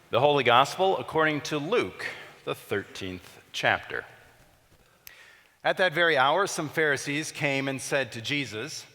The Holy Gospel according to Luke, the 13th chapter. At that very hour, some Pharisees came and said to Jesus,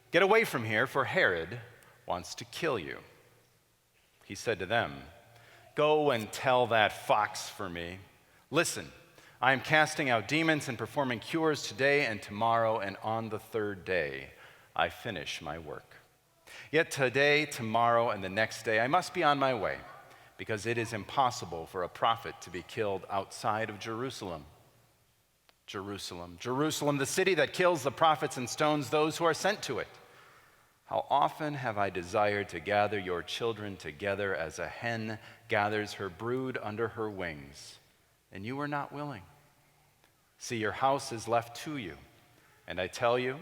"Get away from here, for Herod wants to kill you." He said to them, "Go and tell that fox for me. Listen, I am casting out demons and performing cures today and tomorrow, and on the third day I finish my work. Yet today, tomorrow, and the next day I must be on my way, because it is impossible for a prophet to be killed outside of Jerusalem. Jerusalem, Jerusalem, the city that kills the prophets and stones those who are sent to it. How often have I desired to gather your children together as a hen gathers her brood under her wings, and you were not willing. See, your house is left to you, and I tell you,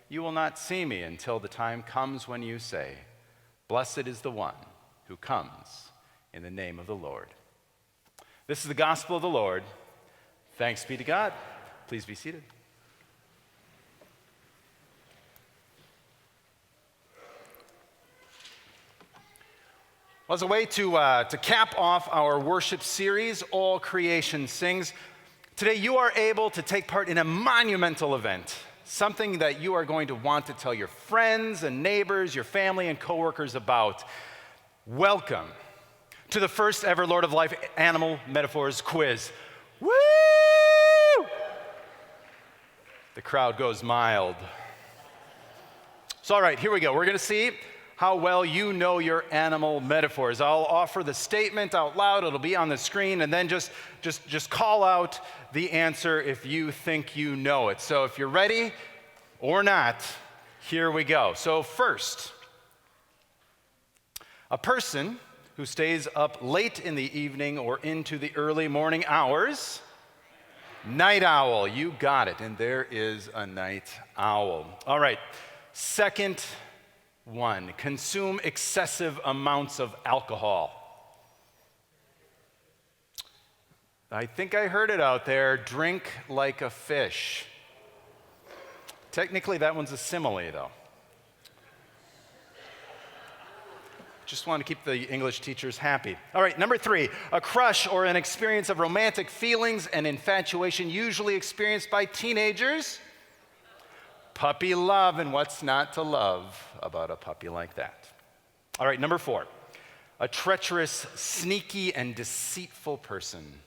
you will not see me until the time comes when you say, 'Blessed is the one who comes in the name of the Lord.'" This is the gospel of the Lord. Thanks be to God. Please be seated. Well, as a way to cap off our worship series, All Creation Sings, today you are able to take part in a monumental event, something that you are going to want to tell your friends and neighbors, your family and coworkers about. Welcome to the first ever Lord of Life Animal Metaphors quiz. Woo! The crowd goes mild. So all right, here we go. We're going to see how well you know your animal metaphors. I'll offer the statement out loud. It'll be on the screen, and then just call out the answer if you think you know it. So if you're ready or not, here we go. So first, a person who stays up late in the evening or into the early morning hours. Night owl, you got it. And there is a night owl. All right, second one, consume excessive amounts of alcohol. I think I heard it out there, drink like a fish. Technically, that one's a simile, though. Just want to keep the English teachers happy. All right, number 3, a crush or an experience of romantic feelings and infatuation usually experienced by teenagers. Puppy love, and what's not to love about a puppy like that? All right, number 4, a treacherous, sneaky, and deceitful person.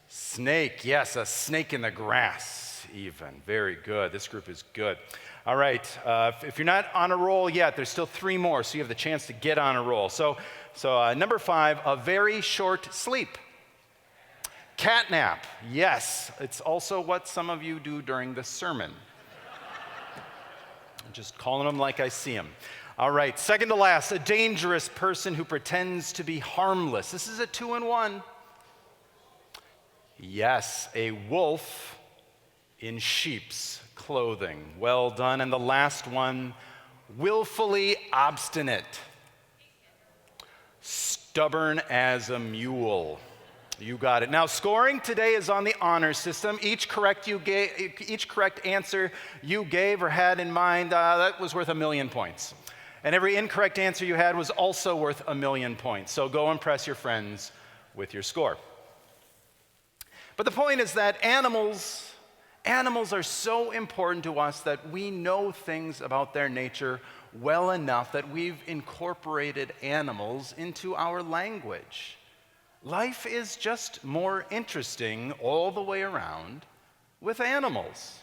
Snake, yes, a snake in the grass even. Very good, this group is good. All right, if you're not on a roll yet, there's still 3 more, so you have the chance to get on a roll. So number 5, a very short sleep. Catnap, yes, it's also what some of you do during the sermon. I'm just calling them like I see them. All right, second to last, a dangerous person who pretends to be harmless. This is a 2-in-1. Yes, a wolf in sheep's clothing. Well done. And the last one, willfully obstinate. Stubborn as a mule. You got it. Now, scoring today is on the honor system. Each correct answer you gave or had in mind, that was worth 1,000,000 points. And every incorrect answer you had was also worth 1,000,000 points. So go impress your friends with your score. But the point is that animals are so important to us that we know things about their nature well enough that we've incorporated animals into our language. Life is just more interesting all the way around with animals.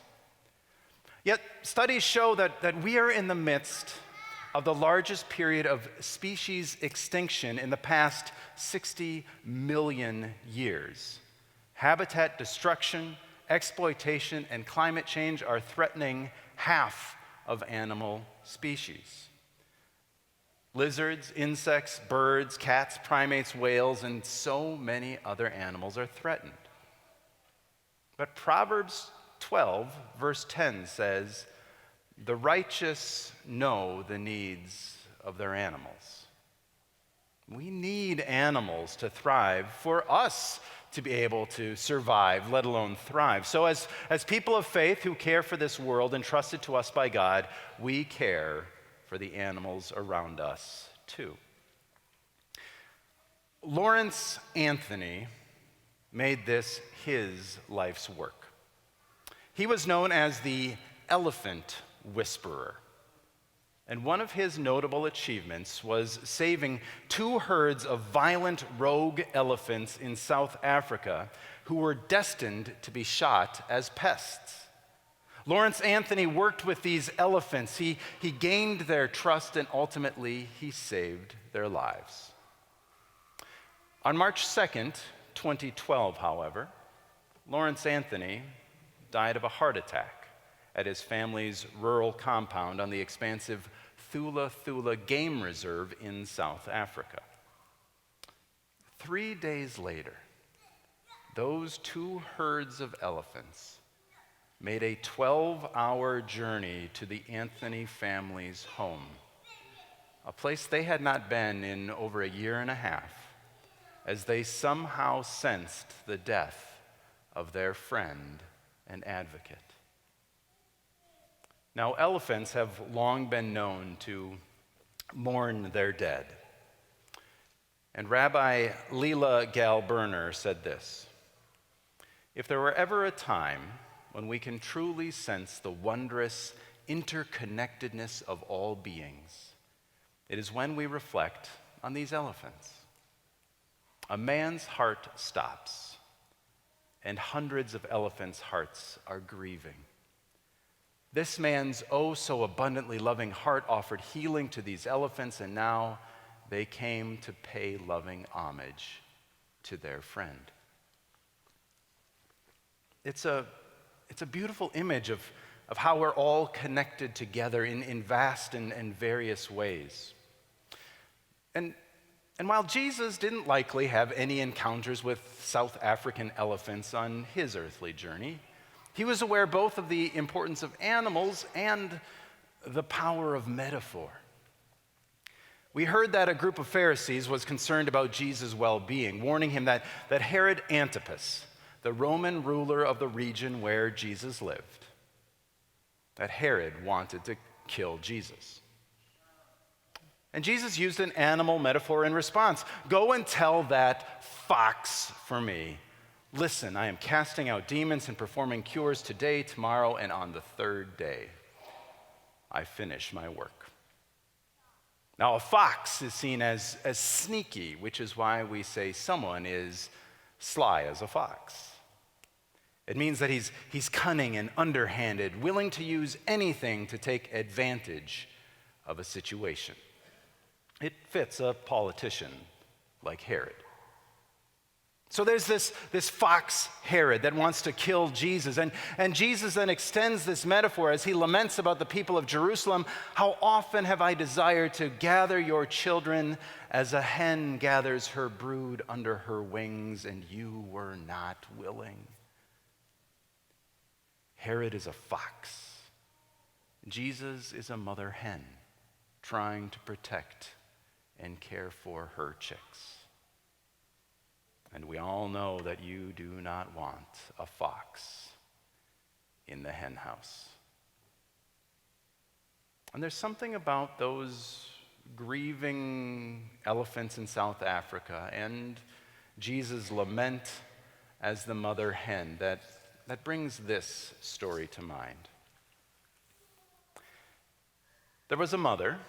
Yet studies show that we are in the midst of the largest period of species extinction in the past 60 million years. Habitat destruction, exploitation, and climate change are threatening half of animal species. Lizards, insects, birds, cats, primates, whales, and so many other animals are threatened. But Proverbs 12, verse 10 says, "The righteous know the needs of their animals." We need animals to thrive for us to be able to survive, let alone thrive. So as people of faith who care for this world entrusted to us by God, we care for the animals around us too. Lawrence Anthony made this his life's work. He was known as the elephant whisperer. And one of his notable achievements was saving 2 herds of violent rogue elephants in South Africa who were destined to be shot as pests. Lawrence Anthony worked with these elephants. He gained their trust, and ultimately he saved their lives. On March 2nd, 2012, however, Lawrence Anthony died of a heart attack at his family's rural compound on the expansive Thula Thula Game Reserve in South Africa. 3 days later, those 2 herds of elephants made a 12-hour journey to the Anthony family's home, a place they had not been in over a year and a half, as they somehow sensed the death of their friend and advocate. Now, elephants have long been known to mourn their dead. And Rabbi Leela Gal-Berner said this: "If there were ever a time when we can truly sense the wondrous interconnectedness of all beings, it is when we reflect on these elephants. A man's heart stops, and hundreds of elephants' hearts are grieving. This man's oh so abundantly loving heart offered healing to these elephants, and now they came to pay loving homage to their friend." It's a beautiful image of how we're all connected together in vast and various ways. And while Jesus didn't likely have any encounters with South African elephants on his earthly journey, he was aware both of the importance of animals and the power of metaphor. We heard that a group of Pharisees was concerned about Jesus' well-being, warning him that Herod Antipas, the Roman ruler of the region where Jesus lived, that Herod wanted to kill Jesus. And Jesus used an animal metaphor in response. "Go and tell that fox for me, listen, I am casting out demons and performing cures today, tomorrow, and on the 3rd day, I finish my work." Now, a fox is seen as sneaky, which is why we say someone is sly as a fox. It means that he's cunning and underhanded, willing to use anything to take advantage of a situation. It fits a politician like Herod. So there's this fox Herod that wants to kill Jesus. And Jesus then extends this metaphor as he laments about the people of Jerusalem. "How often have I desired to gather your children as a hen gathers her brood under her wings, and you were not willing." Herod is a fox. Jesus is a mother hen trying to protect and care for her chicks. And we all know that you do not want a fox in the hen house. And there's something about those grieving elephants in South Africa and Jesus' lament as the mother hen that brings this story to mind. There was a mother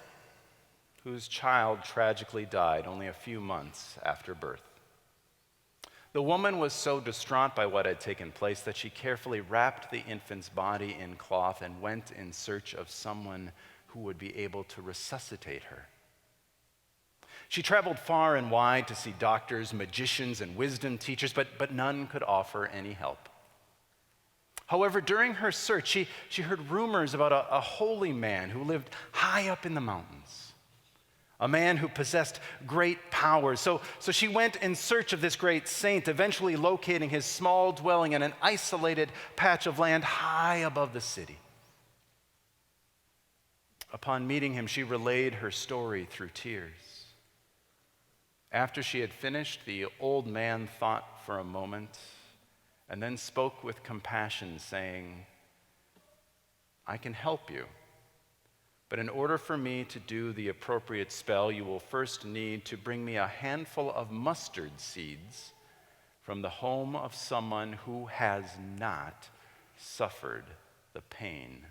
whose child tragically died only a few months after birth. The woman was so distraught by what had taken place that she carefully wrapped the infant's body in cloth and went in search of someone who would be able to resuscitate her. She traveled far and wide to see doctors, magicians, and wisdom teachers, but none could offer any help. However, during her search, she heard rumors about a holy man who lived high up in the mountains, a man who possessed great powers. So she went in search of this great saint, eventually locating his small dwelling in an isolated patch of land high above the city. Upon meeting him, she relayed her story through tears. After she had finished, the old man thought for a moment and then spoke with compassion, saying, "I can help you, But in order for me to do the appropriate spell, you will first need to bring me a handful of mustard seeds from the home of someone who has not suffered the pain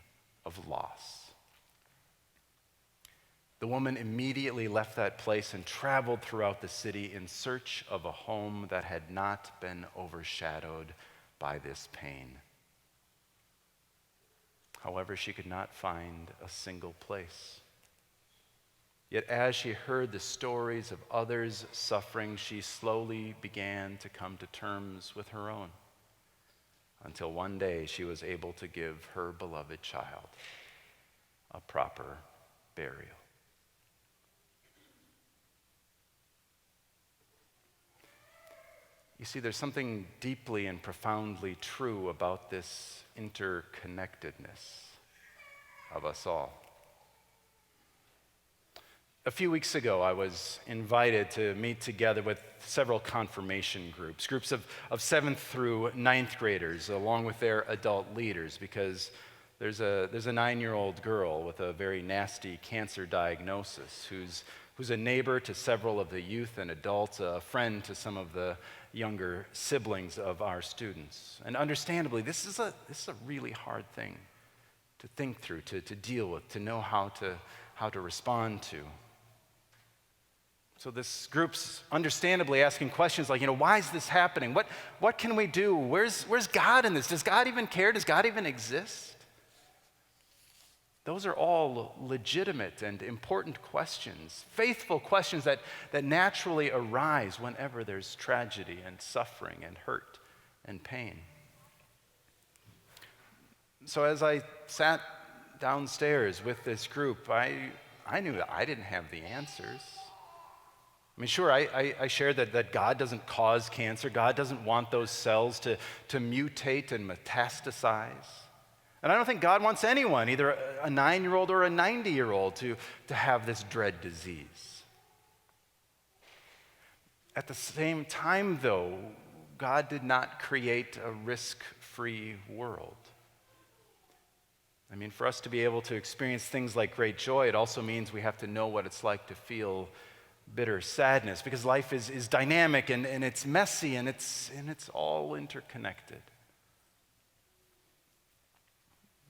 of loss." The woman immediately left that place and traveled throughout the city in search of a home that had not been overshadowed by this pain. However, she could not find a single place. Yet as she heard the stories of others' suffering, she slowly began to come to terms with her own, until one day she was able to give her beloved child a proper burial. You see, there's something deeply and profoundly true about this interconnectedness of us all. A few weeks ago, I was invited to meet together with several confirmation groups of 7th through 9th graders, along with their adult leaders, because there's a 9-year-old girl with a very nasty cancer diagnosis who's a neighbor to several of the youth and adults, a friend to some of the younger siblings of our students. And understandably, this is a really hard thing to think through, to deal with, to know how to respond to. So this group's understandably asking questions like, why is this happening? What can we do? Where's God in this? Does God even care? Does God even exist? Those are all legitimate and important questions, faithful questions that naturally arise whenever there's tragedy and suffering and hurt and pain. So as I sat downstairs with this group, I knew that I didn't have the answers. I mean, sure, I shared that God doesn't cause cancer. God doesn't want those cells to mutate and metastasize. And I don't think God wants anyone, either a 9-year-old or a 90-year-old, to have this dread disease. At the same time, though, God did not create a risk-free world. I mean, for us to be able to experience things like great joy, it also means we have to know what it's like to feel bitter sadness, because life is dynamic and it's messy and it's all interconnected.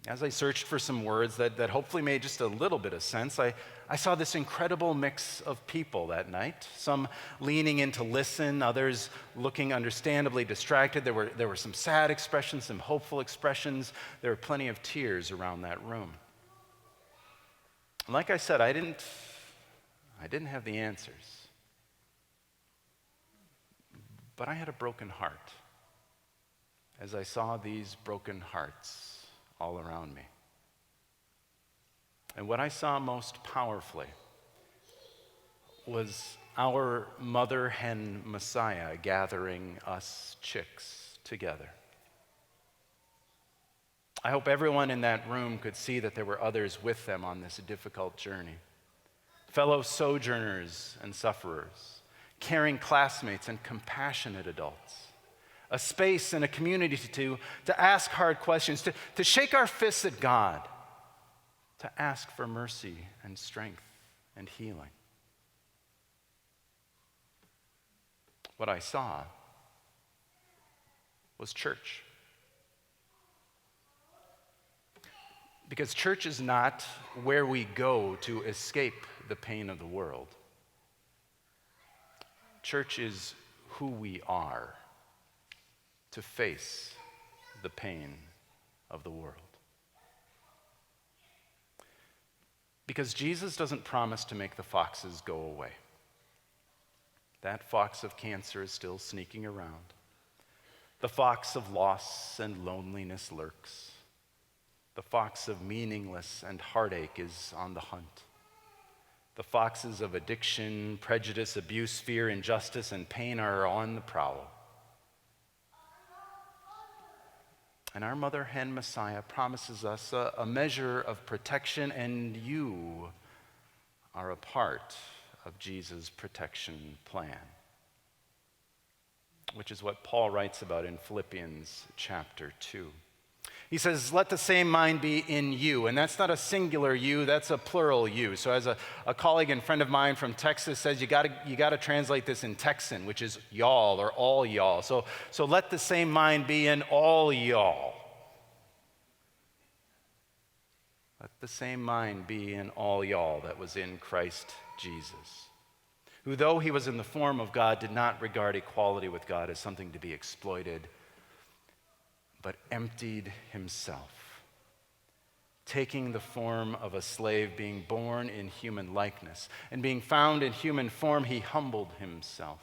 As I searched for some words that hopefully made just a little bit of sense, I saw this incredible mix of people that night. Some leaning in to listen, others looking understandably distracted. There were some sad expressions, some hopeful expressions. There were plenty of tears around that room. And like I said, I didn't have the answers. But I had a broken heart as I saw these broken hearts all around me. And what I saw most powerfully was our mother hen Messiah gathering us chicks together. I hope everyone in that room could see that there were others with them on this difficult journey. Fellow sojourners and sufferers, caring classmates and compassionate adults. A space and a community to ask hard questions, to shake our fists at God, to ask for mercy and strength and healing. What I saw was church. Because church is not where we go to escape the pain of the world. Church is who we are to face the pain of the world. Because Jesus doesn't promise to make the foxes go away. That fox of cancer is still sneaking around. The fox of loss and loneliness lurks. The fox of meaningless and heartache is on the hunt. The foxes of addiction, prejudice, abuse, fear, injustice, and pain are on the prowl. And our mother hen Messiah promises us a measure of protection, and you are a part of Jesus' protection plan, which is what Paul writes about in Philippians chapter 2. He says, let the same mind be in you. And that's not a singular you, that's a plural you. So as a colleague and friend of mine from Texas says, you gotta translate this in Texan, which is y'all or all y'all. So let the same mind be in all y'all. Let the same mind be in all y'all that was in Christ Jesus, who though he was in the form of God, did not regard equality with God as something to be exploited, but emptied himself, taking the form of a slave, being born in human likeness, and being found in human form, he humbled himself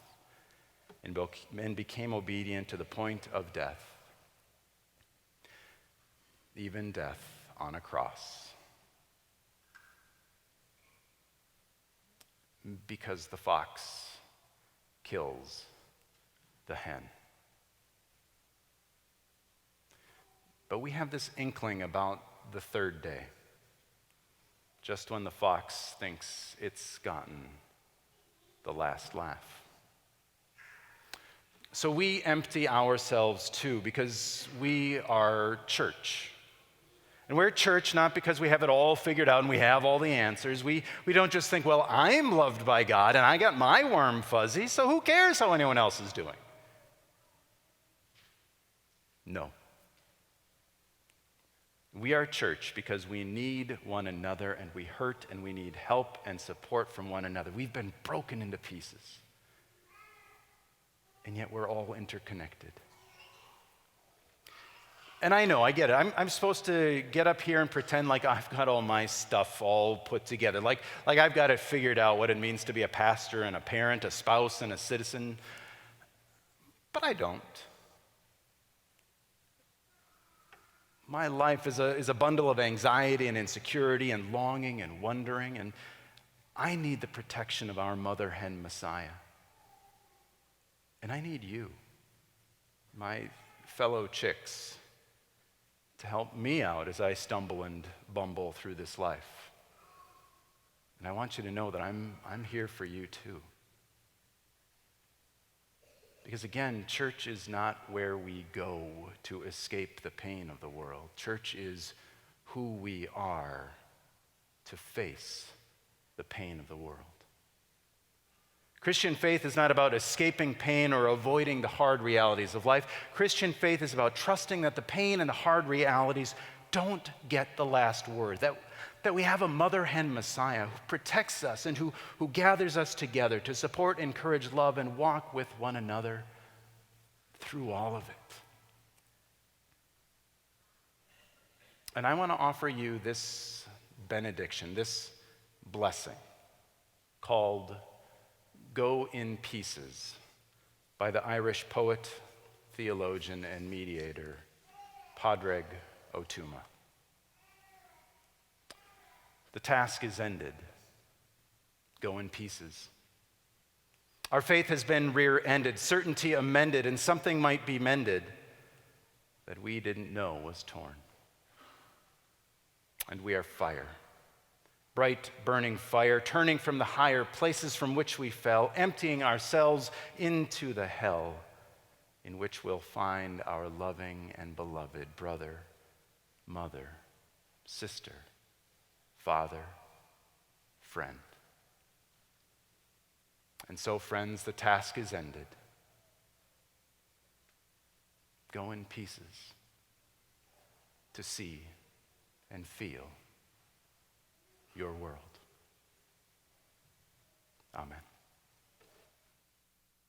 and became obedient to the point of death, even death on a cross. Because the fox kills the hen. But we have this inkling about the third day, just when the fox thinks it's gotten the last laugh. So we empty ourselves too, because we are church. And we're church not because we have it all figured out and we have all the answers. We don't just think, well, I'm loved by God and I got my warm fuzzy, so who cares how anyone else is doing? No. We are church because we need one another and we hurt and we need help and support from one another. We've been broken into pieces. And yet we're all interconnected. And I know, I get it. I'm supposed to get up here and pretend like I've got all my stuff all put together. Like I've got it figured out what it means to be a pastor and a parent, a spouse and a citizen. But I don't. My life is a bundle of anxiety and insecurity and longing and wondering, and I need the protection of our mother hen Messiah. And I need you, my fellow chicks, to help me out as I stumble and bumble through this life. And I want you to know that I'm here for you too. Because again, church is not where we go to escape the pain of the world. Church is who we are to face the pain of the world. Christian faith is not about escaping pain or avoiding the hard realities of life. Christian faith is about trusting that the pain and the hard realities don't get the last word, that we have a mother hen Messiah who protects us and who gathers us together to support, encourage, love, and walk with one another through all of it. And I want to offer you this benediction, this blessing called Go in Pieces by the Irish poet, theologian, and mediator, Pádraig Ó Tuama. The task is ended. Go in pieces. Our faith has been rear-ended, certainty amended, and something might be mended that we didn't know was torn. And we are fire. Bright, burning fire, turning from the higher places from which we fell, emptying ourselves into the hell in which we'll find our loving and beloved brother, mother, sister, father, friend. And so, friends, the task is ended. Go in pieces to see and feel your world. Amen.